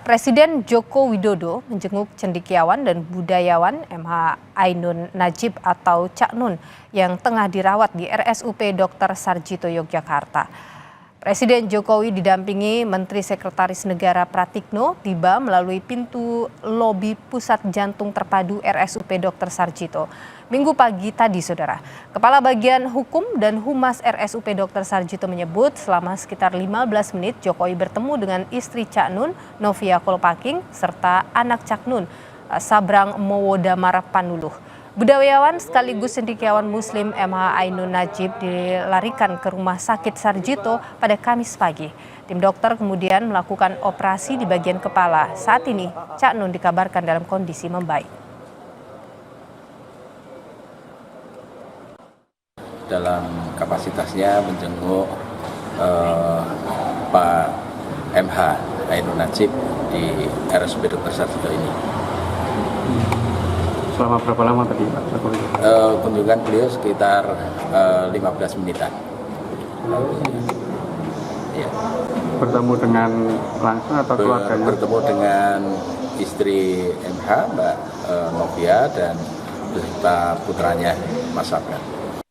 Presiden Joko Widodo menjenguk cendekiawan dan budayawan MH Ainun Najib atau Cak Nun yang tengah dirawat di RSUP Dr. Sarjito Yogyakarta. Presiden Jokowi didampingi Menteri Sekretaris Negara Pratikno tiba melalui pintu lobi Pusat Jantung Terpadu RSUP Dr. Sarjito. Minggu pagi tadi, Saudara. Kepala Bagian Hukum dan Humas RSUP Dr. Sarjito menyebut selama sekitar 15 menit Jokowi bertemu dengan istri Cak Nun, Novia Kolopaking, serta anak Cak Nun, Sabrang Mowodamar Panuluh. Budayawan sekaligus cendekiawan Muslim MH Ainun Najib dilarikan ke Rumah Sakit Sarjito pada Kamis pagi. Tim dokter kemudian melakukan operasi di bagian kepala. Saat ini Cak Nun dikabarkan dalam kondisi membaik. Dalam kapasitasnya menjenguk Pak MH Ainun Najib di RSUP Dr. Sarjito ini. Selama berapa lama tadi Pak Jokowi? Kunjungan beliau sekitar 15 menitan. Ya. Bertemu dengan langsung atau keluarganya? Bertemu dengan istri MH, Mbak Novia, dan beserta putranya Mas Sabrang.